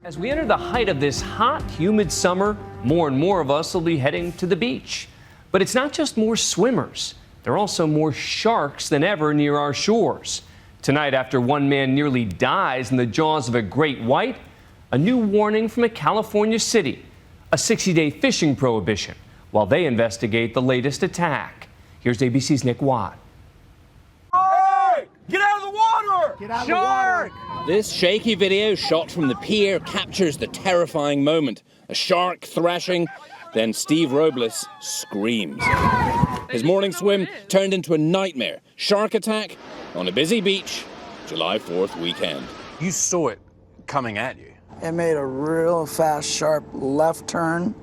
As we enter the height of this hot, humid summer, more and more of us will be heading to the beach. But it's not just more swimmers. There are also more sharks than ever near our shores. Tonight, after one man nearly dies in the jaws of a great white, a new warning from a California city, a 60-day fishing prohibition, while they investigate the latest attack. Here's ABC's Nick Watt. Hey! Get out of the water! Get out Shark! of the water! This shaky video shot from the pier captures the terrifying moment. A shark thrashing, then Steve Robles screams. His morning swim turned into a nightmare. Shark attack on a busy beach, July 4th weekend. You saw it coming at you. It made a real fast, sharp left turn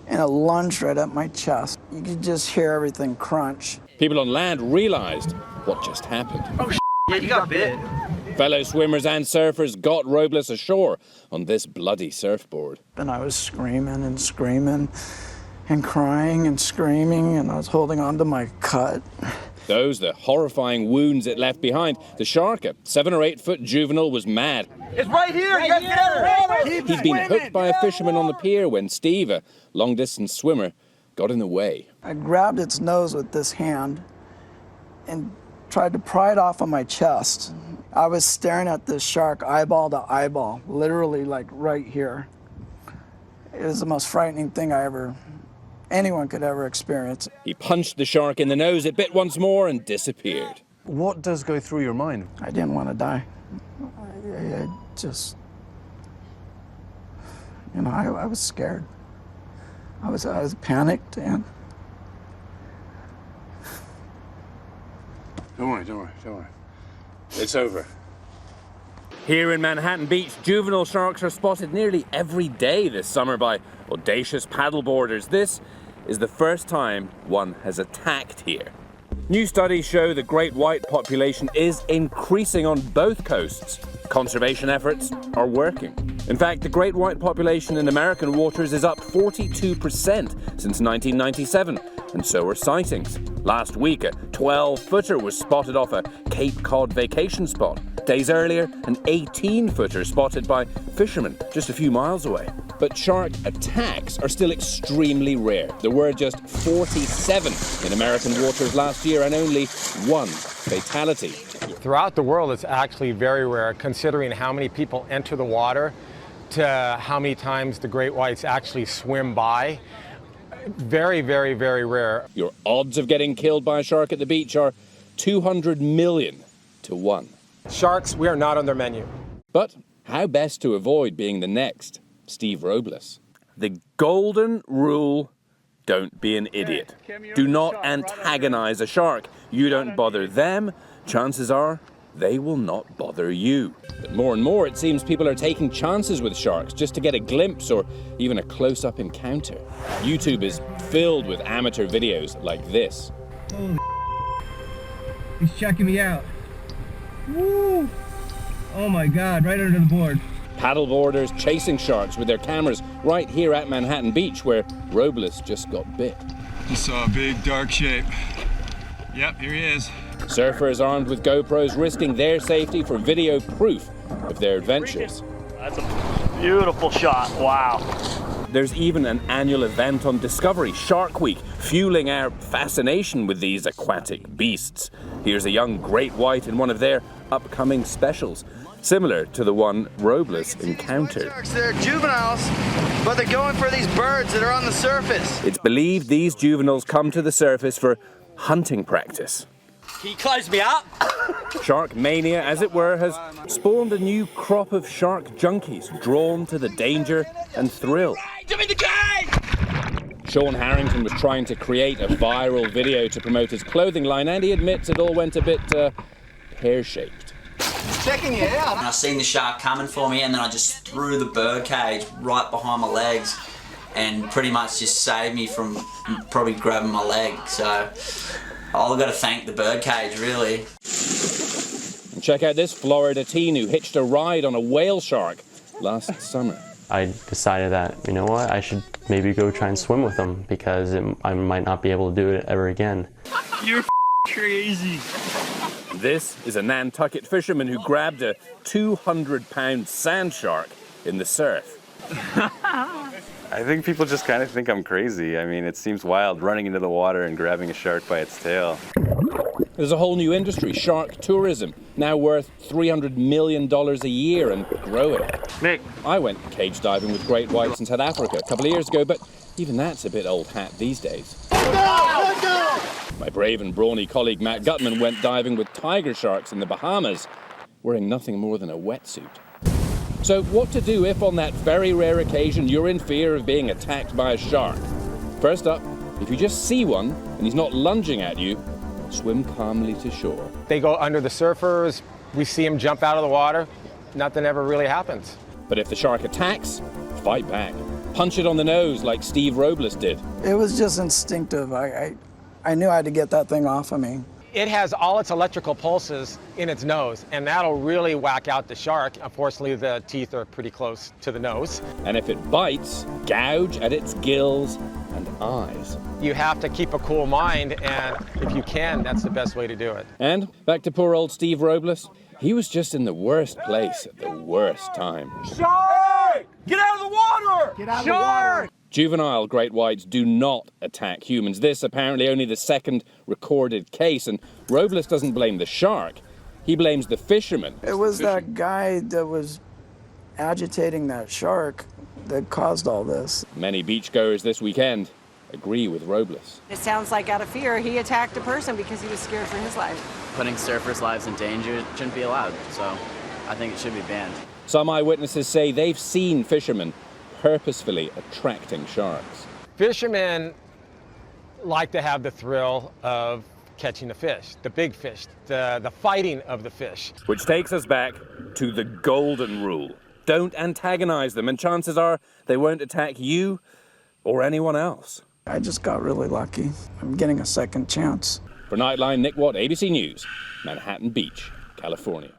and a lunge right at my chest. You could just hear everything crunch. People on land realized what just happened. Oh, yeah, you got bit. Fellow swimmers and surfers got Robles ashore on this bloody surfboard. And I was screaming and screaming and crying and screaming, and I was holding on to my cut. Those, the horrifying wounds it left behind. The shark, a 7 or 8 foot juvenile, was mad. It's right here! You gotta get out of the water! He'd been hooked by a fisherman on the pier when Steve, a long-distance swimmer, got in the way. I grabbed its nose with this hand and tried to pry it off of my chest. I was staring at this shark eyeball to eyeball, literally like right here. It was the most frightening thing anyone could ever experience. He punched the shark in the nose, it bit once more and disappeared. What does go through your mind? I didn't want to die. I just, I was scared. I was panicked, and Don't worry. It's over. Here in Manhattan Beach, juvenile sharks are spotted nearly every day this summer by audacious paddleboarders. This is the first time one has attacked here. New studies show the great white population is increasing on both coasts. Conservation efforts are working. In fact, the great white population in American waters is up 42% since 1997, and so are sightings. Last week, a 12-footer was spotted off a Cape Cod vacation spot. Days earlier, an 18-footer spotted by fishermen just a few miles away. But shark attacks are still extremely rare. There were just 47 in American waters last year and only 1 fatality. Throughout the world, it's actually very rare, considering how many people enter the water to how many times the great whites actually swim by. Very, very, very rare. Your odds of getting killed by a shark at the beach are 200 million to 1. Sharks, we are not on their menu. But how best to avoid being the next Steve Robles? The golden rule: don't be an idiot. Do not antagonize a shark. You don't bother them, chances are they will not bother you. But more and more, it seems people are taking chances with sharks just to get a glimpse or even a close-up encounter. YouTube is filled with amateur videos like this. He's checking me out. Woo! Oh my God, right under the board. Paddleboarders chasing sharks with their cameras right here at Manhattan Beach, where Robles just got bit. Just saw a big dark shape. Yep, here he is. Surfers armed with GoPros risking their safety for video proof of their adventures. That's a beautiful shot, wow. There's even an annual event on Discovery, Shark Week, fueling our fascination with these aquatic beasts. Here's a young great white in one of their upcoming specials, similar to the one Robles encountered. They're juveniles, but they're going for these birds that are on the surface. It's believed these juveniles come to the surface for hunting practice. Can you close me up? Shark mania, as it were, has spawned a new crop of shark junkies drawn to the danger and thrill. Sean Harrington was trying to create a viral video to promote his clothing line, and he admits it all went a bit pear-shaped. Checking you out. And I seen the shark coming for me, and then I just threw the bird cage right behind my legs and pretty much just saved me from probably grabbing my leg. So I've got to thank the bird cage, really. And check out this Florida teen who hitched a ride on a whale shark last summer. I decided that, you know what, I should maybe go try and swim with them because I might not be able to do it ever again. You're crazy. This is a Nantucket fisherman who grabbed a 200-pound sand shark in the surf. I think people just kind of think I'm crazy. I mean, it seems wild running into the water and grabbing a shark by its tail. There's a whole new industry, shark tourism, now worth $300 million a year and growing. Nick. I went cage diving with great whites in South Africa a couple of years ago, but even that's a bit old hat these days. My brave and brawny colleague Matt Gutman went diving with tiger sharks in the Bahamas, wearing nothing more than a wetsuit. So what to do if on that very rare occasion you're in fear of being attacked by a shark? First up, if you just see one and he's not lunging at you, swim calmly to shore. They go under the surfers, we see them jump out of the water, nothing ever really happens. But if the shark attacks, fight back. Punch it on the nose like Steve Robles did. It was just instinctive. I knew I had to get that thing off of me. It has all its electrical pulses in its nose, and that'll really whack out the shark. Unfortunately, the teeth are pretty close to the nose. And if it bites, gouge at its gills and eyes. You have to keep a cool mind, and if you can, that's the best way to do it. And back to poor old Steve Robles. He was just in the worst place at the worst time. Shark! Get out of the water! Get out of the water! Juvenile great whites do not attack humans. This apparently only the second recorded case, and Robles doesn't blame the shark. He blames the fisherman. It was that guy that was agitating that shark that caused all this. Many beachgoers this weekend agree with Robles. It sounds like out of fear, he attacked a person because he was scared for his life. Putting surfers' lives in danger shouldn't be allowed, so I think it should be banned. Some eyewitnesses say they've seen fishermen purposefully attracting sharks. Fishermen like to have the thrill of catching the fish, the big fish, the fighting of the fish. Which takes us back to the golden rule. Don't antagonize them, and chances are they won't attack you or anyone else. I just got really lucky. I'm getting a second chance. For Nightline, Nick Watt, ABC News, Manhattan Beach, California.